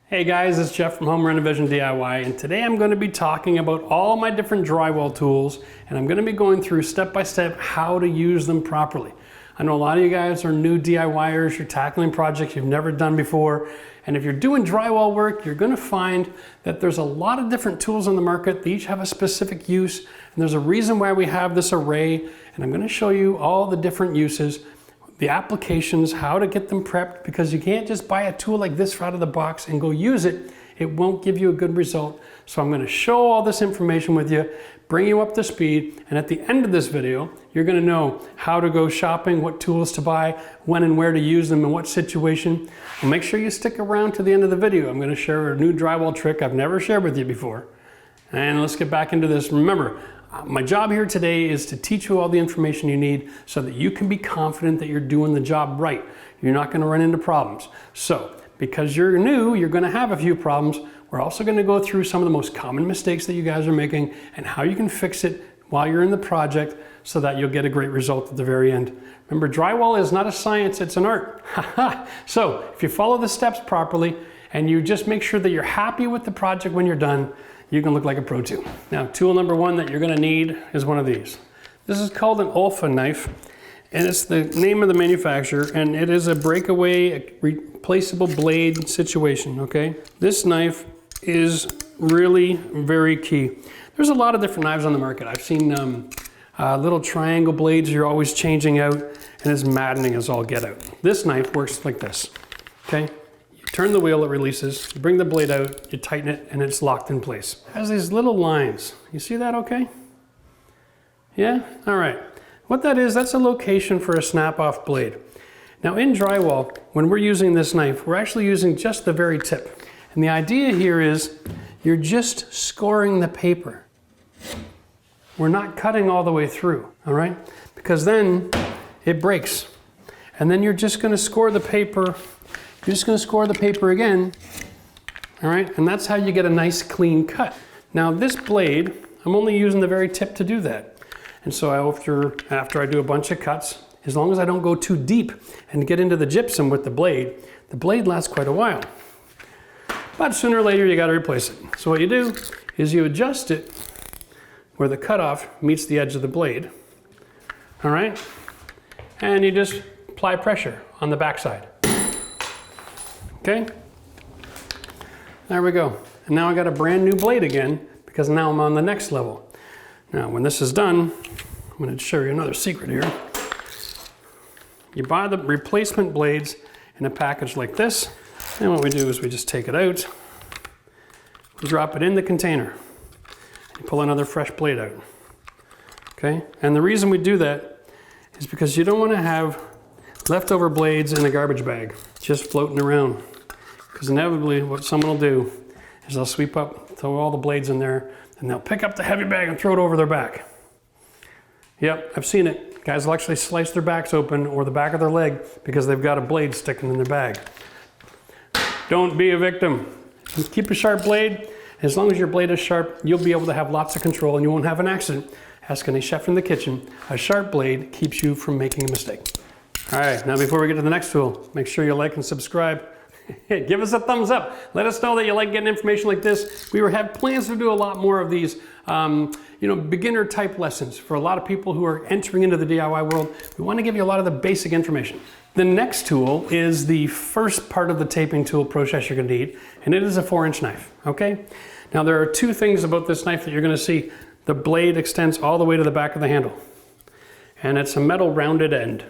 Hey guys, it's Jeff from RenoVision DIY, and today I'm going to be talking about all my different drywall tools, and I'm going to be going through step by step how to use them properly. I know a lot of you guys are new DIYers, you're tackling projects you've never done before, and if you're doing drywall work, you're going to find that there's a lot of different tools on the market. They each have a specific use, and there's a reason why we have this array, and I'm going to show you all the different uses, the applications, how to get them prepped, because you can't just buy a tool like this out of the box and go use it. It won't give you a good result. So I'm going to show all this information with you, bring you up to speed, and at the end of this video, you're going to know how to go shopping, what tools to buy, when and where to use them, in what situation. And make sure you stick around to the end of the video. I'm going to share a new drywall trick I've never shared with you before. And let's get back into this. Remember, my job here today is to teach you all the information you need so that you can be confident that you're doing the job right. You're not going to run into problems. So, because you're new, you're going to have a few problems. We're also going to go through some of the most common mistakes that you guys are making and how you can fix it while you're in the project so that you'll get a great result at the very end. Remember, drywall is not a science, it's an art. So, if you follow the steps properly and you just make sure that you're happy with the project when you're done, you can look like a pro too. Now, tool number one that you're going to need is one of these. This is called an Olfa knife, and it's the name of the manufacturer, and it is a breakaway, replaceable blade situation, okay? This knife is really very key. There's a lot of different knives on the market. I've seen little triangle blades you're always changing out, and it's maddening as all get out. This knife works like this, okay? Turn the wheel, it releases, you bring the blade out, you tighten it, and it's locked in place. It has these little lines. You see that okay? Yeah? All right. What that is, that's a location for a snap-off blade. Now in drywall, when we're using this knife, we're actually using just the very tip. And the idea here is you're just scoring the paper. We're not cutting all the way through, all right? Because then it breaks. And then you're just gonna score the paper. You're just going to score the paper again, all right? And that's how you get a nice clean cut. Now this blade, I'm only using the very tip to do that. And so after I do a bunch of cuts, as long as I don't go too deep and get into the gypsum with the blade lasts quite a while. But sooner or later you got to replace it. So what you do is you adjust it where the cutoff meets the edge of the blade, all right? And you just apply pressure on the backside. Okay, there we go. And now I got a brand new blade again because now I'm on the next level. Now when this is done, I'm going to show you another secret here. You buy the replacement blades in a package like this, and what we do is we just take it out, we drop it in the container, and pull another fresh blade out. Okay, and the reason we do that is because you don't want to have leftover blades in a garbage bag just floating around. Because inevitably what someone will do is they'll sweep up, throw all the blades in there, and they'll pick up the heavy bag and throw it over their back. Yep, I've seen it. Guys will actually slice their backs open or the back of their leg because they've got a blade sticking in their bag. Don't be a victim. Just keep a sharp blade. As long as your blade is sharp, you'll be able to have lots of control and you won't have an accident. Ask any chef in the kitchen, a sharp blade keeps you from making a mistake. All right, now before we get to the next tool, make sure you like and subscribe. Give us a thumbs up. Let us know that you like getting information like this. We have plans to do a lot more of these beginner type lessons for a lot of people who are entering into the DIY world. We want to give you a lot of the basic information. The next tool is the first part of the taping tool process you're going to need, and it is a 4-inch knife, okay? Now there are two things about this knife that you're going to see. The blade extends all the way to the back of the handle, and it's a metal rounded end.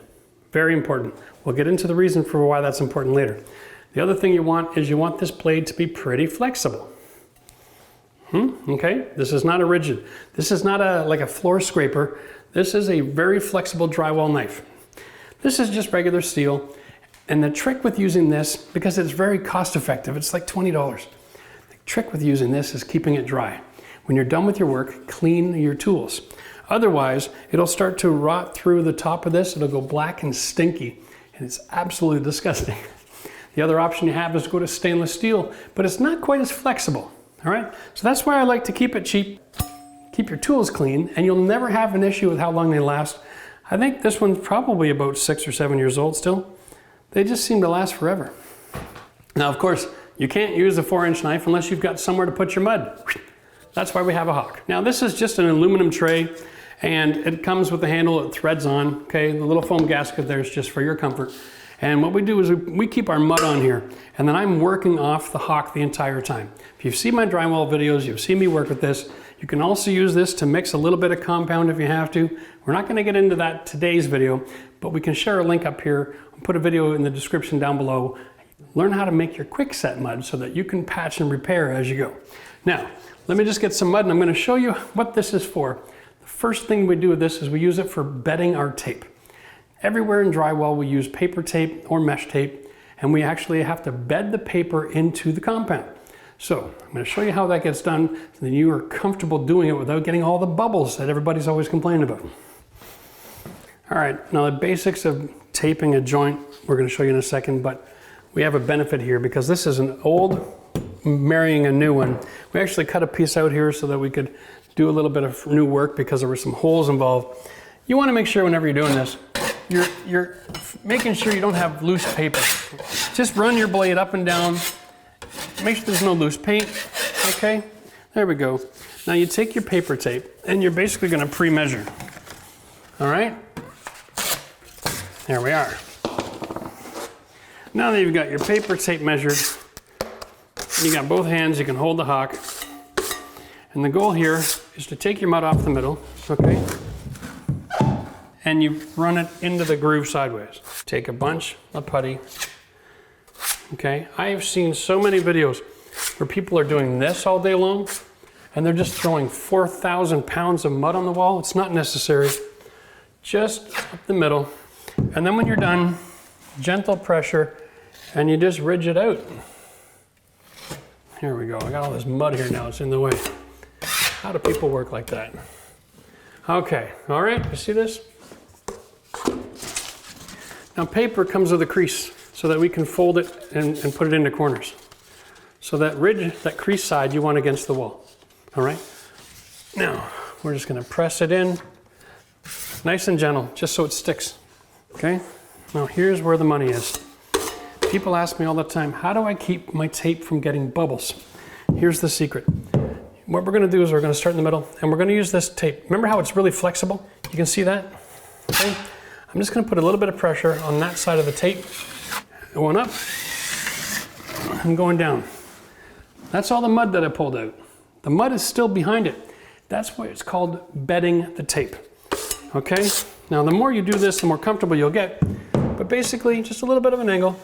Very important. We'll get into the reason for why that's important later. The other thing you want is you want this blade to be pretty flexible. Okay, this is not a rigid. This is not like a floor scraper. This is a very flexible drywall knife. This is just regular steel. And the trick with using this, because it's very cost effective, it's like $20. The trick with using this is keeping it dry. When you're done with your work, clean your tools. Otherwise, it'll start to rot through the top of this. It'll go black and stinky, and it's absolutely disgusting. The other option you have is to go to stainless steel, but it's not quite as flexible, all right? So that's why I like to keep it cheap, keep your tools clean, and you'll never have an issue with how long they last. I think this one's probably about 6 or 7 years old still. They just seem to last forever. Now, of course, You can't use a 4-inch knife unless you've got somewhere to put your mud. That's why we have a hawk. Now this is just an aluminum tray, and it comes with the handle that threads on, okay? The little foam gasket there is just for your comfort. And what we do is we keep our mud on here, and then I'm working off the hawk the entire time. If you've seen my drywall videos, you've seen me work with this. You can also use this to mix a little bit of compound if you have to. We're not gonna get into that today's video, but we can share a link up here. I'll put a video in the description down below. Learn how to make your quick set mud so that you can patch and repair as you go. Now, let me just get some mud and I'm gonna show you what this is for. The first thing we do with this is we use it for bedding our tape. Everywhere in drywall we use paper tape or mesh tape, and we actually have to bed the paper into the compound. So I'm going to show you how that gets done so that you are comfortable doing it without getting all the bubbles that everybody's always complaining about. All right, now the basics of taping a joint we're going to show you in a second, but we have a benefit here because this is an old marrying a new one. We actually cut a piece out here so that we could do a little bit of new work because there were some holes involved. You want to make sure whenever you're doing this, you're making sure you don't have loose paper. Just run your blade up and down. Make sure there's no loose paint, okay? There we go. Now you take your paper tape and you're basically gonna pre-measure, all right? There we are. Now that you've got your paper tape measured, you got both hands, you can hold the hawk. And the goal here is to take your mud off the middle, okay? And you run it into the groove sideways. Take a bunch of putty. Okay, I have seen so many videos where people are doing this all day long and they're just throwing 4,000 pounds of mud on the wall. It's not necessary. Just up the middle. And then when you're done, gentle pressure and you just ridge it out. Here we go. I got all this mud here now, it's in the way. How do people work like that? Okay, all right, you see this? Now paper comes with a crease so that we can fold it and put it into corners. So that ridge, that crease side you want against the wall, all right? Now, we're just gonna press it in, nice and gentle, just so it sticks, okay? Now here's where the money is. People ask me all the time, how do I keep my tape from getting bubbles? Here's the secret. What we're gonna do is we're gonna start in the middle and we're gonna use this tape. Remember how it's really flexible? You can see that, okay? I'm just gonna put a little bit of pressure on that side of the tape. Going up and going down. That's all the mud that I pulled out. The mud is still behind it. That's why it's called bedding the tape. Okay? Now the more you do this, the more comfortable you'll get. But basically, just a little bit of an angle,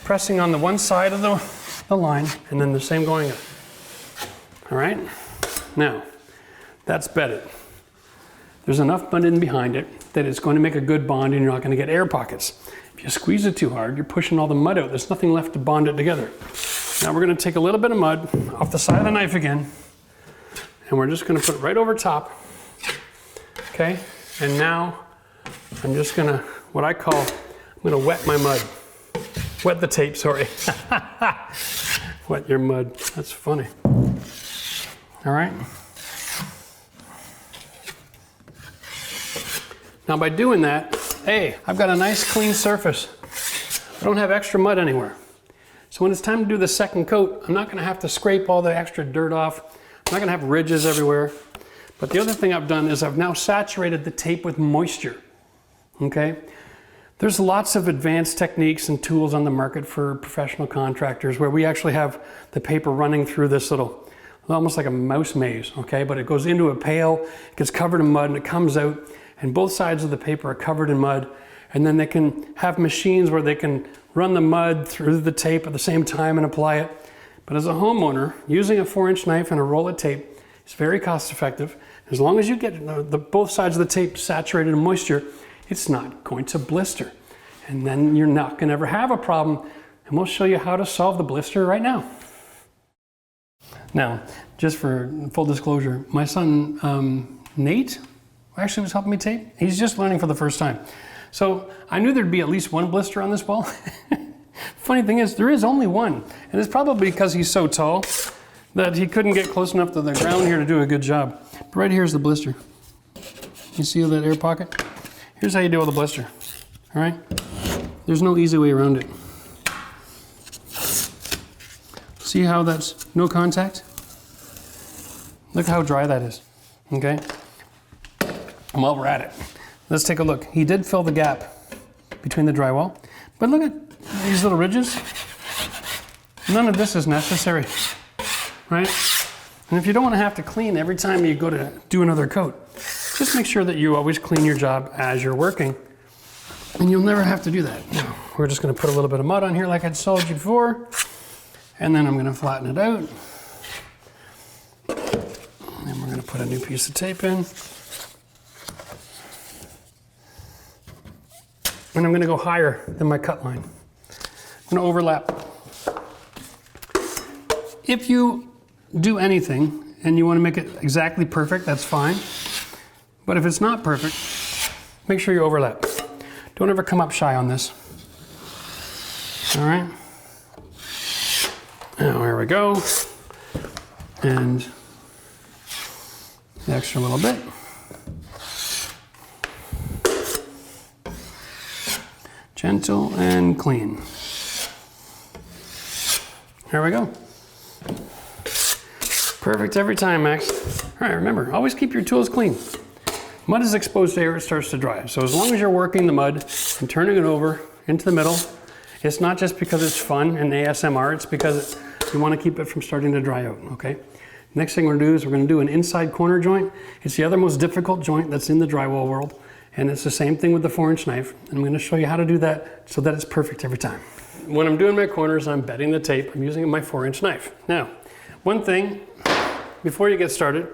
pressing on the one side of the line, and then the same going up. All right? Now, that's bedded. There's enough mud in behind it that it's going to make a good bond and you're not going to get air pockets. If you squeeze it too hard, you're pushing all the mud out. There's nothing left to bond it together. Now we're going to take a little bit of mud off the side of the knife again, and we're just going to put it right over top. Okay? And now I'm just going to, what I call, I'm going to wet my mud. Wet the tape, sorry. Wet your mud. That's funny. All right? Now by doing that, hey, I've got a nice clean surface. I don't have extra mud anywhere. So when it's time to do the second coat, I'm not gonna have to scrape all the extra dirt off. I'm not gonna have ridges everywhere. But the other thing I've done is I've now saturated the tape with moisture, okay? There's lots of advanced techniques and tools on the market for professional contractors where we actually have the paper running through this little, almost like a mouse maze, okay? But it goes into a pail, it gets covered in mud, and it comes out, and both sides of the paper are covered in mud, and then they can have machines where they can run the mud through the tape at the same time and apply it. But as a homeowner, using a 4-inch knife and a roll of tape is very cost effective. As long as you get both sides of the tape saturated in moisture, it's not going to blister. And then you're not gonna ever have a problem. And we'll show you how to solve the blister right now. Now, just for full disclosure, my son, Nate, actually was helping me tape. He's just learning for the first time. So I knew there'd be at least one blister on this wall. Funny thing is, there is only one. And it's probably because he's so tall that he couldn't get close enough to the ground here to do a good job. But right here's the blister. You see that air pocket? Here's how you deal with a blister, all right? There's no easy way around it. See how that's no contact? Look how dry that is, okay? And while we're at it, let's take a look. He did fill the gap between the drywall, but look at these little ridges. None of this is necessary, right? And if you don't want to have to clean every time you go to do another coat, just make sure that you always clean your job as you're working, and you'll never have to do that. Now, we're just going to put a little bit of mud on here like I told you before, and then I'm going to flatten it out. And we're going to put a new piece of tape in. And I'm going to go higher than my cut line. I'm going to overlap. If you do anything and you want to make it exactly perfect, that's fine. But if it's not perfect, make sure you overlap. Don't ever come up shy on this. All right. Now here we go. And the extra little bit. Gentle and clean. Here we go. Perfect every time, Max. All right, remember, always keep your tools clean. Mud is exposed to air, it starts to dry. So as long as you're working the mud and turning it over into the middle, it's not just because it's fun and ASMR, it's because you want to keep it from starting to dry out, okay? Next thing we're gonna do is we're gonna do an inside corner joint. It's the other most difficult joint that's in the drywall world. And it's the same thing with the 4-inch knife. And I'm gonna show you how to do that so that it's perfect every time. When I'm doing my corners, I'm bedding the tape. I'm using my 4-inch knife. Now, one thing, before you get started,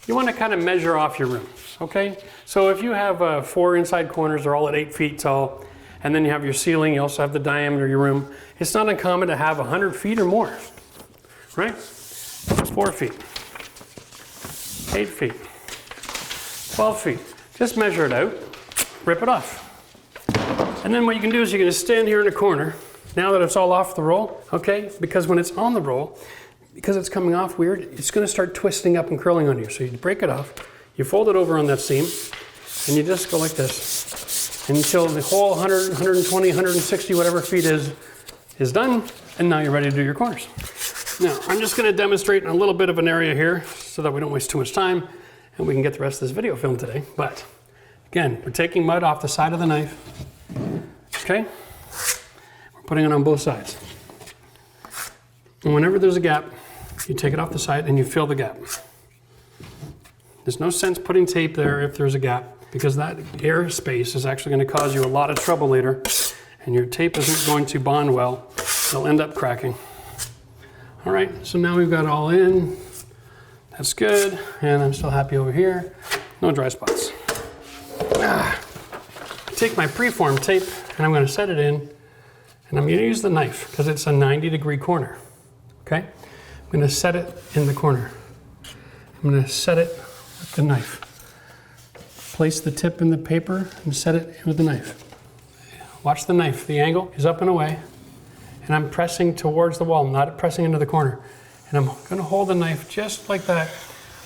you wanna kind of measure off your room, okay? So if you have 4 inside corners, they're all at 8 feet tall, and then you have your ceiling, you also have the diameter of your room, it's not uncommon to have 100 feet or more, right? 4 feet, 8 feet, 12 feet. Just measure it out, rip it off. And then what you can do is you're gonna stand here in the corner, now that it's all off the roll, okay? Because when it's on the roll, because it's coming off weird, it's gonna start twisting up and curling on you. So you break it off, you fold it over on that seam, and you just go like this until the whole 100, 120, 160, whatever feet is done, and now you're ready to do your corners. Now, I'm just gonna demonstrate a little bit of an area here so that we don't waste too much time and we can get the rest of this video filmed today. But again, we're taking mud off the side of the knife, okay? We're putting it on both sides. And whenever there's a gap, you take it off the side and you fill the gap. There's no sense putting tape there if there's a gap, because that air space is actually gonna cause you a lot of trouble later, and your tape isn't going to bond well. It'll end up cracking. All right, so now we've got it all in. That's good, and I'm still happy over here. No dry spots. Take my preformed tape, and I'm gonna set it in, and I'm gonna use the knife, because it's a 90-degree corner, okay? I'm gonna set it in the corner. I'm gonna set it with the knife. Place the tip in the paper and set it with the knife. Watch the knife, the angle is up and away, and I'm pressing towards the wall, not pressing into the corner. And I'm gonna hold the knife just like that.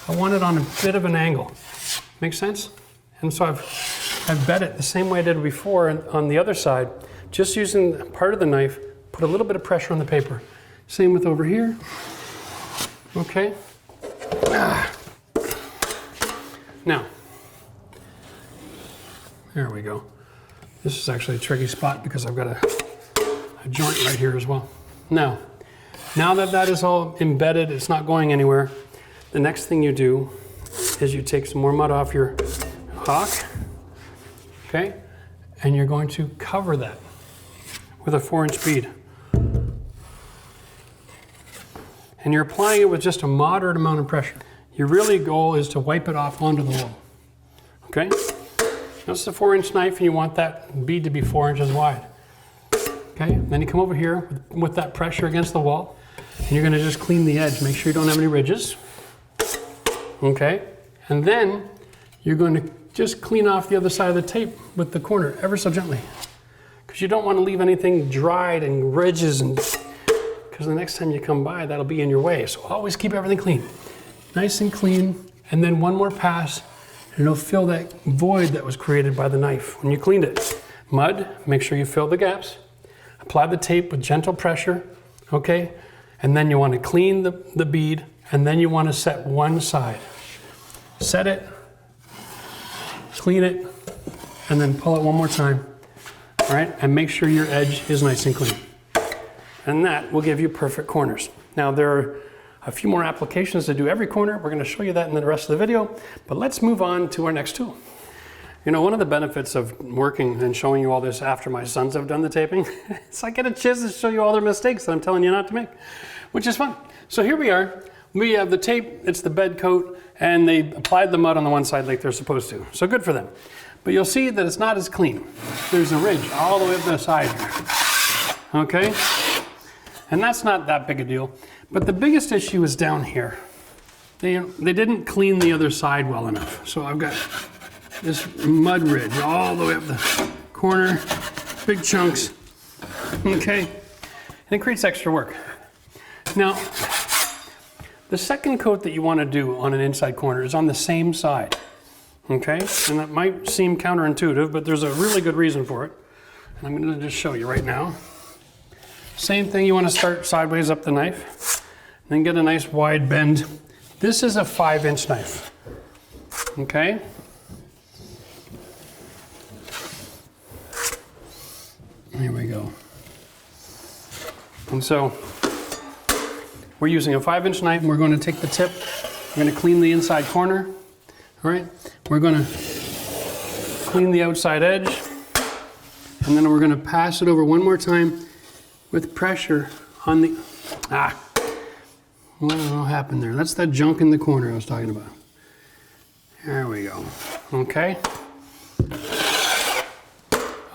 I want it on a bit of an angle. Make sense? And so I've bed it the same way I did before on the other side, just using part of the knife, put a little bit of pressure on the paper. Same with over here. Okay. Now, there we go. This is actually a tricky spot because I've got a joint right here as well. Now that that is all embedded, it's not going anywhere, the next thing you do is you take some more mud off your hawk, okay? And you're going to cover that with a 4-inch bead. And you're applying it with just a moderate amount of pressure. Your really goal is to wipe it off onto the wall, okay? That's the 4-inch knife, and you want that bead to be 4 inches wide. Okay, then you come over here with that pressure against the wall, and you're gonna just clean the edge. Make sure you don't have any ridges. Okay, and then you're going to just clean off the other side of the tape with the corner ever so gently, because you don't want to leave anything dried and ridges, and because the next time you come by, that'll be in your way. So always keep everything clean, nice and clean, and then one more pass, and it'll fill that void that was created by the knife when you cleaned it. Mud, make sure you fill the gaps. Apply the tape with gentle pressure, okay? and then you want to clean the bead, and then you want to set one side. Set it, clean it, and then pull it one more time, all right? And make sure your edge is nice and clean. And that will give you perfect corners. Now there are a few more applications to do every corner. We're gonna show you that in the rest of the video, but let's move on to our next tool. You know, one of the benefits of working and showing you all this after my sons have done the taping, is I get a chance to show you all their mistakes that I'm telling you not to make, which is fun. So here we are. We have the tape, it's the bed coat, and they applied the mud on the one side like they're supposed to. So good for them. But you'll see that it's not as clean. There's a ridge all the way up the side here, okay? And that's not that big a deal. But the biggest issue is down here. They didn't clean the other side well enough. So I've got this mud ridge all the way up the corner, big chunks, okay? And it creates extra work. Now, the second coat that you want to do on an inside corner is on the same side, okay? And that might seem counterintuitive, but there's a really good reason for it. And I'm going to just show you right now. Same thing, you want to start sideways up the knife, then get a nice wide bend. This is a 5-inch knife, okay? Here we go. And so, we're using a 5-inch knife, and we're going to take the tip, we're going to clean the inside corner, all right? We're going to clean the outside edge, and then we're going to pass it over one more time with pressure on the, what happened there? That's that junk in the corner I was talking about. There we go, okay?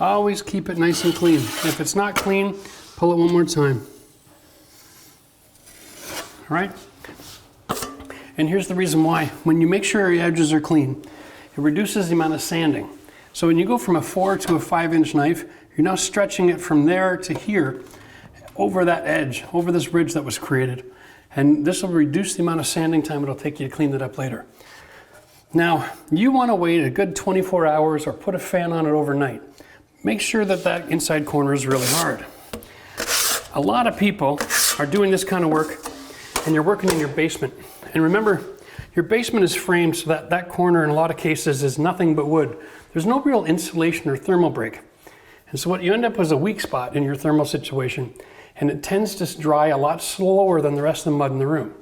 Always keep it nice and clean. If it's not clean, pull it one more time. All right? And here's the reason why. When you make sure your edges are clean, it reduces the amount of sanding. So when you go from a 4 to a 5-inch knife, you're now stretching it from there to here, over that edge, over this ridge that was created. And this will reduce the amount of sanding time it'll take you to clean it up later. Now, you want to wait a good 24 hours or put a fan on it overnight. Make sure that that inside corner is really hard. A lot of people are doing this kind of work and you're working in your basement. And remember, your basement is framed so that that corner in a lot of cases is nothing but wood. There's no real insulation or thermal break. And so what you end up with is a weak spot in your thermal situation, and it tends to dry a lot slower than the rest of the mud in the room.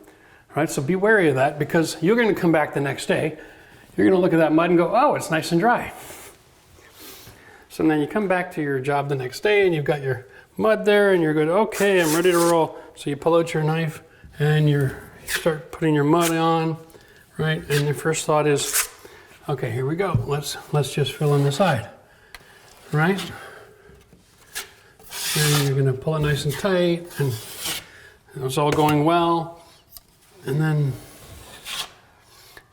All right, so be wary of that, because you're going to come back the next day, you're going to look at that mud and go, oh, it's nice and dry. So then you come back to your job the next day and you've got your mud there and you're good, okay, I'm ready to roll. So you pull out your knife and you start putting your mud on, right? And the first thought is, okay, here we go. Let's just fill in the side, right? And you're gonna pull it nice and tight, and it's all going well. And then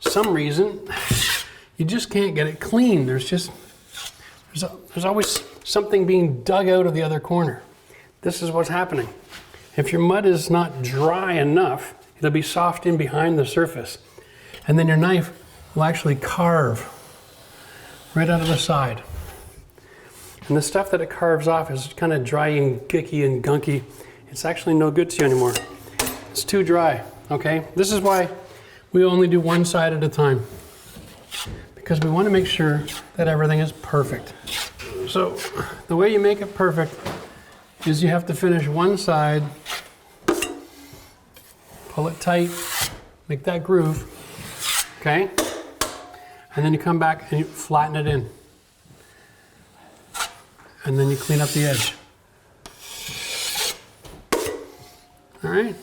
some reason, you just can't get it clean. There's always something being dug out of the other corner. This is what's happening. If your mud is not dry enough, it'll be soft in behind the surface. And then your knife will actually carve right out of the side. And the stuff that it carves off is kind of dry and gicky and gunky. It's actually no good to you anymore. It's too dry, okay? This is why we only do one side at a time, because we want to make sure that everything is perfect. So the way you make it perfect is you have to finish one side, pull it tight, make that groove, okay? And then you come back and you flatten it in. And then you clean up the edge. All right?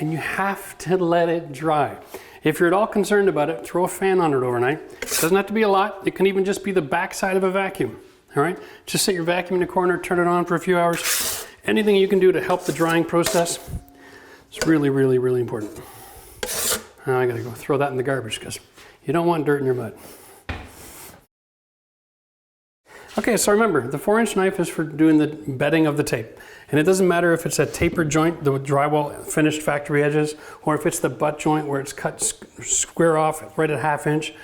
And you have to let it dry. If you're at all concerned about it, throw a fan on it overnight. It doesn't have to be a lot. It can even just be the back side of a vacuum. All right? Just set your vacuum in the corner, turn it on for a few hours. Anything you can do to help the drying process, it's really, really, really important. Now I gotta go throw that in the garbage because you don't want dirt in your mud. Okay, so remember, the 4-inch knife is for doing the bedding of the tape. And it doesn't matter if it's a tapered joint, the drywall finished factory edges, or if it's the butt joint where it's cut square off right at 1/2 inch,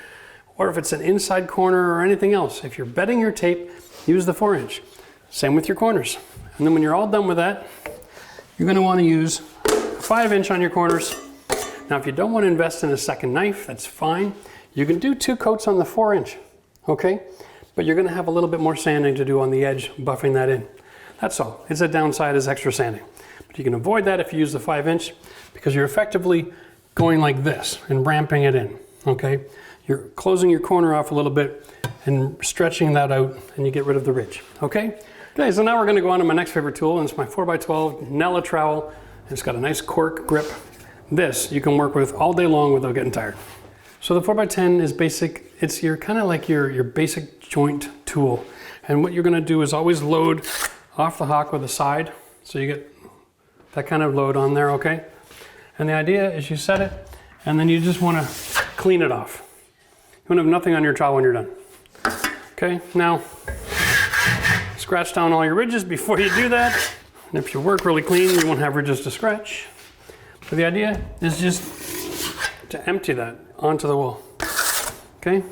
or if it's an inside corner or anything else. If you're bedding your tape, use the 4-inch. Same with your corners. And then when you're all done with that, you're gonna wanna use a 5" on your corners. Now, if you don't wanna invest in a second knife, that's fine. You can do 2 coats on the 4", okay? But you're gonna have a little bit more sanding to do on the edge, buffing that in. That's all. It's a downside is extra sanding. But you can avoid that if you use the 5" because you're effectively going like this and ramping it in, okay? You're closing your corner off a little bit and stretching that out, and you get rid of the ridge, okay? Okay, so now we're gonna go on to my next favorite tool, and it's my 4x12 Nella trowel. It's got a nice cork grip. This you can work with all day long without getting tired. So the 4x10 is basic. It's kind of like your basic joint tool. And what you're gonna do is always load off the hock with the side, so you get that kind of load on there, okay? And the idea is you set it, and then you just wanna clean it off. You wanna have nothing on your trowel when you're done. Okay, now, scratch down all your ridges before you do that. And if you work really clean, you won't have ridges to scratch. But the idea is just to empty that onto the wall, okay?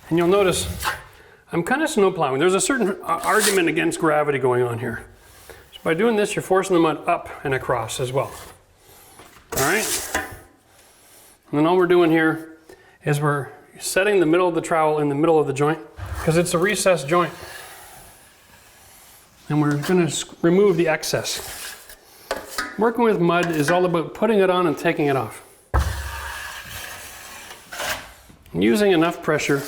And you'll notice I'm kind of snow plowing. There's a certain argument against gravity going on here. So by doing this, you're forcing the mud up and across as well. All right? And then all we're doing here is we're setting the middle of the trowel in the middle of the joint because it's a recessed joint. And we're gonna remove the excess. Working with mud is all about putting it on and taking it off. And using enough pressure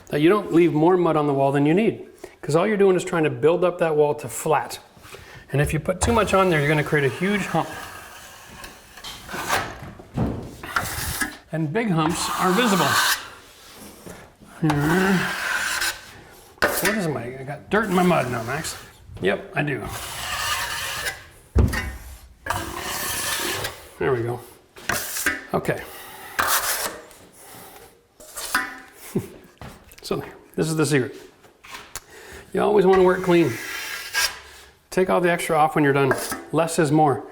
that you don't leave more mud on the wall than you need. Because all you're doing is trying to build up that wall to flat. And if you put too much on there, you're gonna create a huge hump. And big humps are visible. What is I got dirt in my mud now, Max. Yep, I do. There we go. Okay. So this is the secret. You always want to work clean. Take all the extra off when you're done. Less is more.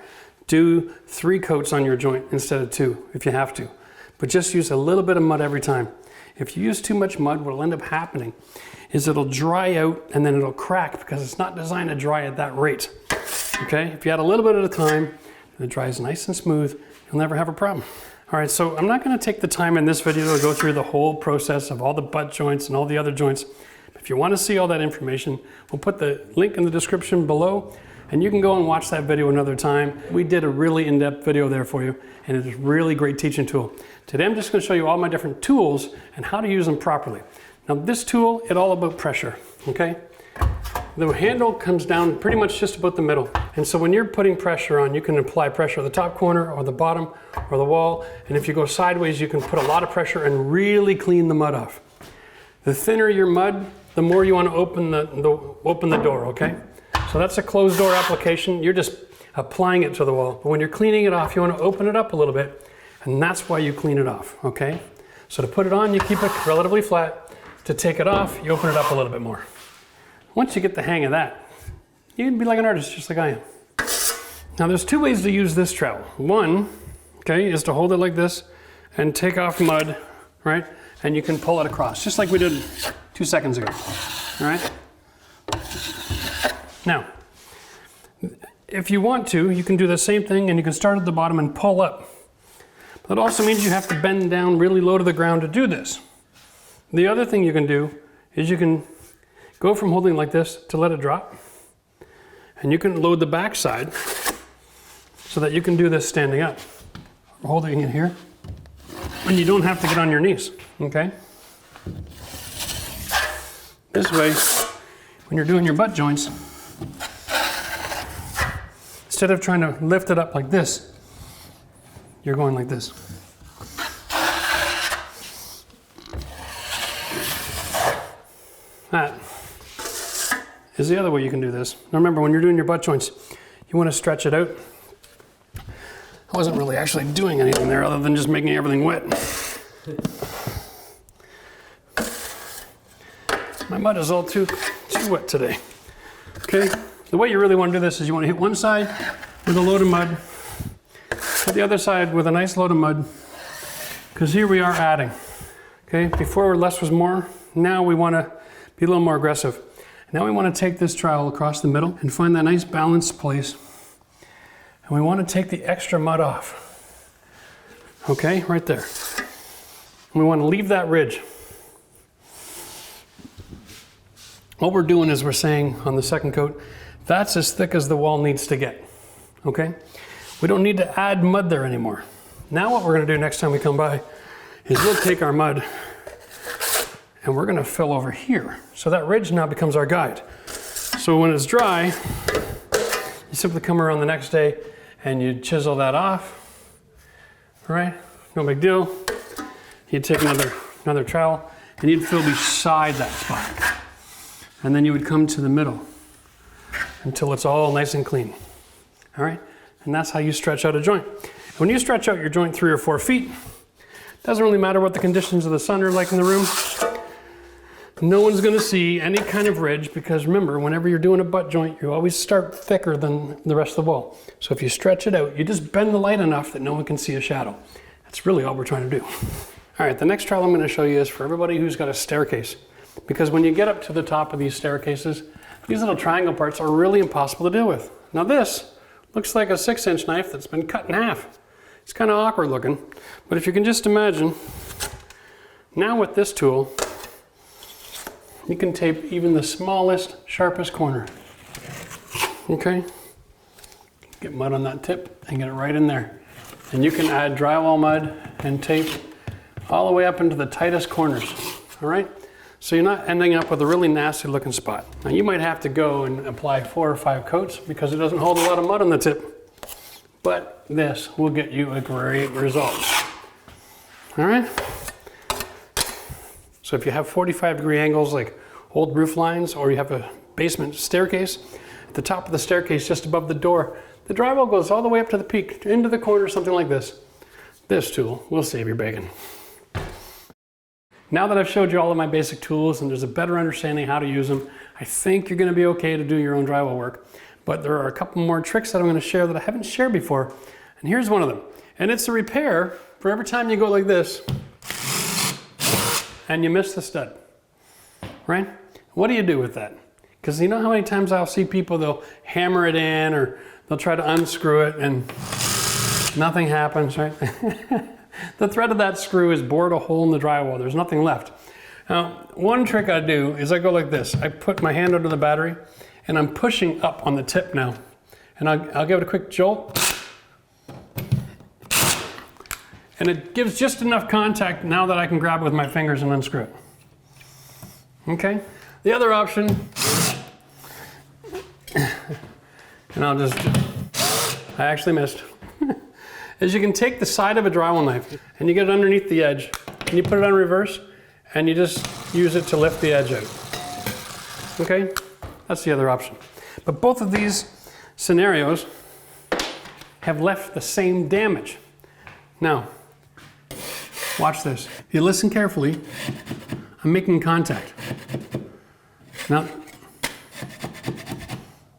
Do 3 coats on your joint instead of 2 if you have to. But just use a little bit of mud every time. If you use too much mud, what will end up happening is it'll dry out and then it'll crack because it's not designed to dry at that rate. Okay? If you add a little bit at a time, and it dries nice and smooth, you'll never have a problem. All right, so I'm not gonna take the time in this video to go through the whole process of all the butt joints and all the other joints. If you wanna see all that information, we'll put the link in the description below, and you can go and watch that video another time. We did a really in-depth video there for you, and it is a really great teaching tool. Today I'm just gonna show you all my different tools and how to use them properly. Now this tool, it's all about pressure, okay? The handle comes down pretty much just about the middle. And so when you're putting pressure on, you can apply pressure at the top corner or the bottom or the wall. And if you go sideways, you can put a lot of pressure and really clean the mud off. The thinner your mud, the more you want to open the door, okay? So that's a closed door application. You're just applying it to the wall. But when you're cleaning it off, you want to open it up a little bit. And that's why you clean it off, okay? So to put it on, you keep it relatively flat. To take it off, you open it up a little bit more. Once you get the hang of that, you can be like an artist, just like I am. Now there's 2 ways to use this trowel. One, okay, is to hold it like this and take off mud, right? And you can pull it across, just like we did 2 seconds ago, all right? Now, if you want to, you can do the same thing and you can start at the bottom and pull up. But it also means you have to bend down really low to the ground to do this. The other thing you can do is you can go from holding like this to let it drop. And you can load the back side so that you can do this standing up. Holding it here. And you don't have to get on your knees, okay? This way, when you're doing your butt joints, instead of trying to lift it up like this, you're going like this. That is the other way you can do this. Now remember, when you're doing your butt joints, you want to stretch it out. I wasn't really actually doing anything there other than just making everything wet. My mud is all too wet today. Okay, the way you really want to do this is you want to hit one side with a load of mud, hit the other side with a nice load of mud, because here we are adding. Okay, before less was more, now we want to be a little more aggressive. Now we want to take this trowel across the middle and find that nice balanced place and we want to take the extra mud off. Okay, right there. And we want to leave that ridge. What we're doing is we're saying on the second coat, that's as thick as the wall needs to get, okay? We don't need to add mud there anymore. Now what we're gonna do next time we come by is we'll take our mud and we're gonna fill over here. So that ridge now becomes our guide. So when it's dry, you simply come around the next day and you chisel that off, all right? No big deal. You'd take another trowel and you'd fill beside that spot. And then you would come to the middle until it's all nice and clean, all right? And that's how you stretch out a joint. When you stretch out your joint 3 or 4 feet, doesn't really matter what the conditions of the sun are like in the room. No one's gonna see any kind of ridge, because remember, whenever you're doing a butt joint, you always start thicker than the rest of the wall. So if you stretch it out, you just bend the light enough that no one can see a shadow. That's really all we're trying to do. All right, the next trowel I'm gonna show you is for everybody who's got a staircase. Because when you get up to the top of these staircases, these little triangle parts are really impossible to deal with. Now this looks like a 6-inch knife that's been cut in half. It's kind of awkward looking, but if you can just imagine, now with this tool, you can tape even the smallest, sharpest corner. Okay? Get mud on that tip and get it right in there. And you can add drywall mud and tape all the way up into the tightest corners, all right? So you're not ending up with a really nasty looking spot. Now you might have to go and apply 4 or 5 coats because it doesn't hold a lot of mud on the tip. But this will get you a great result. All right? So if you have 45-degree angles like old roof lines, or you have a basement staircase, at the top of the staircase just above the door, the drywall goes all the way up to the peak, into the corner, something like this. This tool will save your bacon. Now that I've showed you all of my basic tools and there's a better understanding how to use them, I think you're gonna be okay to do your own drywall work. But there are a couple more tricks that I'm gonna share that I haven't shared before. And here's one of them. And it's a repair for every time you go like this and you miss the stud, right? What do you do with that? Because you know how many times I'll see people, they'll hammer it in or they'll try to unscrew it and nothing happens, right? The thread of that screw is bored a hole in the drywall. There's nothing left. Now, one trick I do is I go like this. I put my hand under the battery and I'm pushing up on the tip now. And I'll give it a quick jolt. And it gives just enough contact now that I can grab it with my fingers and unscrew it. Okay? The other option, and I actually missed, is you can take the side of a drywall knife and you get it underneath the edge and you put it on reverse and you just use it to lift the edge out. Okay? That's the other option. But both of these scenarios have left the same damage. Now, watch this. If you listen carefully, I'm making contact. Now,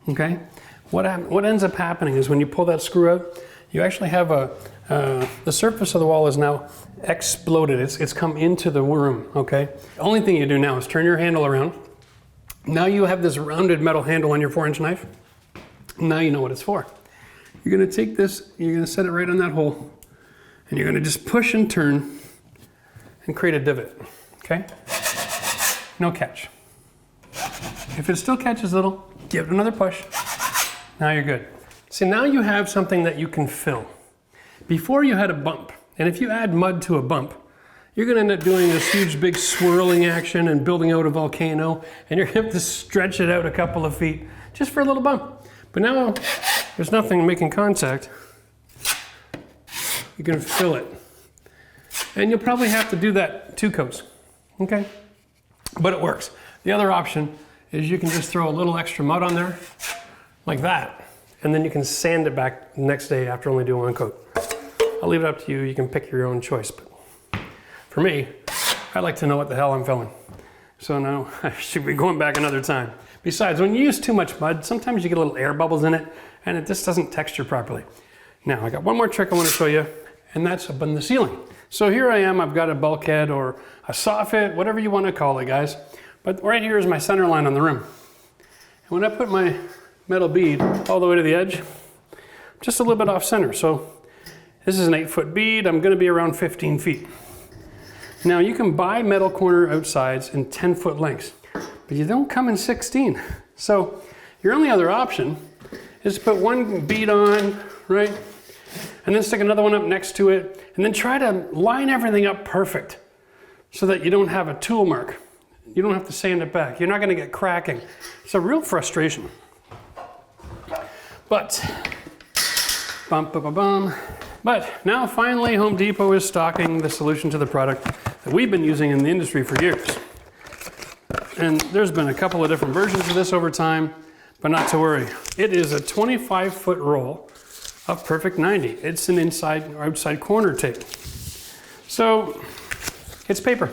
okay? What ends up happening is when you pull that screw out, you actually have the surface of the wall is now exploded. It's come into the room, okay? The only thing you do now is turn your handle around. Now you have this rounded metal handle on your 4-inch knife. Now you know what it's for. You're gonna take this, you're gonna set it right on that hole, and you're gonna just push and turn and create a divot, okay? No catch. If it still catches a little, give it another push. Now you're good. See, now you have something that you can fill. Before you had a bump, and if you add mud to a bump, you're gonna end up doing this huge big swirling action and building out a volcano, and you're gonna have to stretch it out a couple of feet just for a little bump. But now there's nothing making contact. You can fill it. And you'll probably have to do that 2 coats, okay? But it works. The other option is you can just throw a little extra mud on there, like that. And then you can sand it back the next day after only doing 1 coat. I'll leave it up to you. You can pick your own choice. But for me, I like to know what the hell I'm filling. So now I should be going back another time. Besides, when you use too much mud, sometimes you get little air bubbles in it and it just doesn't texture properly. Now I got one more trick I want to show you, and that's up in the ceiling. So here I am, I've got a bulkhead or a soffit, whatever you want to call it, guys. But right here is my center line on the room. And when I put my metal bead all the way to the edge, just a little bit off center. So this is an 8-foot bead. I'm gonna be around 15 feet. Now you can buy metal corner outsides in 10-foot lengths, but you don't come in 16. So your only other option is to put one bead on, right? And then stick another one up next to it, and then try to line everything up perfect so that you don't have a tool mark. You don't have to sand it back. You're not gonna get cracking. It's a real frustration. But, But now finally Home Depot is stocking the solution to the product that we've been using in the industry for years. And there's been a couple of different versions of this over time, but not to worry. It is a 25-foot roll of Perfect 90. It's an inside or outside corner tape. So it's paper.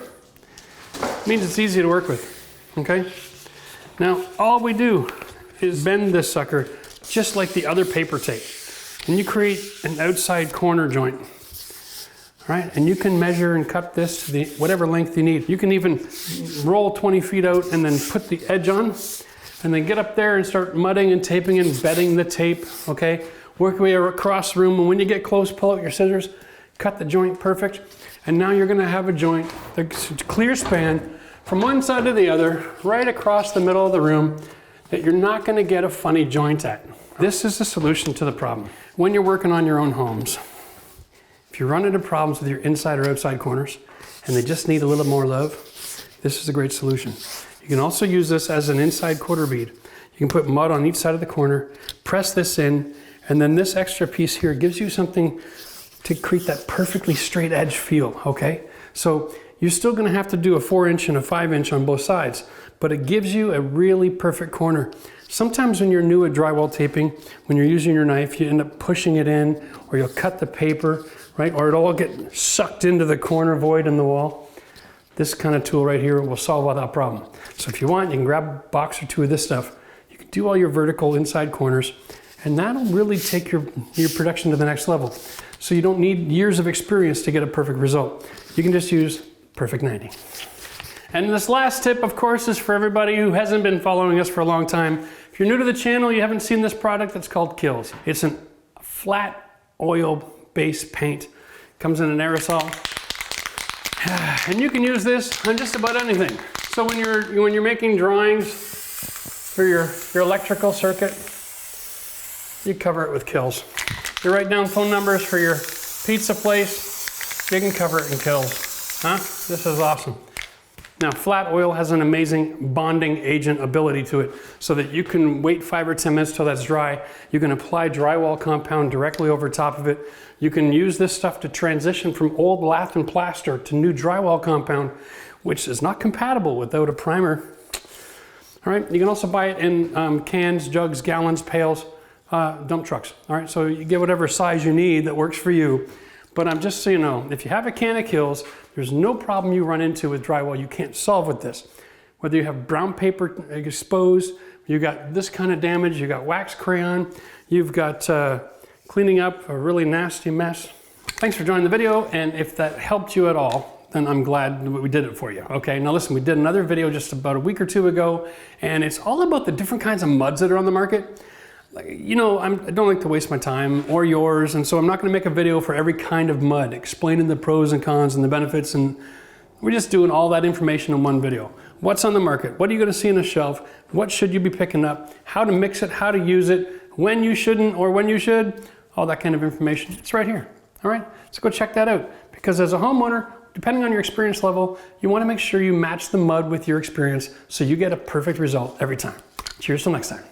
It means it's easy to work with, okay? Now all we do is bend this sucker just like the other paper tape. And you create an outside corner joint, right? And you can measure and cut this to whatever length you need. You can even roll 20 feet out and then put the edge on, and then get up there and start mudding and taping and bedding the tape, okay? Work your way across the room, and when you get close, pull out your scissors, cut the joint perfect, and now you're gonna have a joint, a clear span from one side to the other, right across the middle of the room, that you're not gonna get a funny joint at. This is the solution to the problem. When you're working on your own homes, if you run into problems with your inside or outside corners and they just need a little more love, this is a great solution. You can also use this as an inside quarter bead. You can put mud on each side of the corner, press this in, and then this extra piece here gives you something to create that perfectly straight edge feel, okay? So you're still gonna have to do a 4-inch and a 5-inch on both sides, but it gives you a really perfect corner. Sometimes when you're new at drywall taping, when you're using your knife, you end up pushing it in, or you'll cut the paper, right? Or it'll all get sucked into the corner void in the wall. This kind of tool right here will solve all that problem. So if you want, you can grab a box or two of this stuff. You can do all your vertical inside corners, and that'll really take your production to the next level. So you don't need years of experience to get a perfect result. You can just use Perfect 90. And this last tip, of course, is for everybody who hasn't been following us for a long time. If you're new to the channel, you haven't seen this product, it's called Kills. It's a flat oil-based paint. Comes in an aerosol. And you can use this on just about anything. So when you're making drawings for your electrical circuit, you cover it with Kills. You write down phone numbers for your pizza place, you can cover it in Kills. Huh? This is awesome. Now, flat oil has an amazing bonding agent ability to it, so that you can wait 5 or 10 minutes till that's dry. You can apply drywall compound directly over top of it. You can use this stuff to transition from old lath and plaster to new drywall compound, which is not compatible without a primer. All right, you can also buy it in cans, jugs, gallons, pails, dump trucks. All right, so you get whatever size you need that works for you. But just so you know, if you have a can of Kills, there's no problem you run into with drywall you can't solve with this. Whether you have brown paper exposed, you got this kind of damage, you got wax crayon, you've got cleaning up a really nasty mess. Thanks for joining the video, and if that helped you at all, then I'm glad we did it for you. Okay, now listen, we did another video just about a week or two ago, and it's all about the different kinds of muds that are on the market. You know, I don't like to waste my time or yours, and so I'm not going to make a video for every kind of mud, explaining the pros and cons and the benefits, and we're just doing all that information in one video. What's on the market? What are you going to see on the shelf? What should you be picking up? How to mix it? How to use it? When you shouldn't or when you should? All that kind of information. It's right here. All right? So go check that out, because as a homeowner, depending on your experience level, you want to make sure you match the mud with your experience so you get a perfect result every time. Cheers till next time.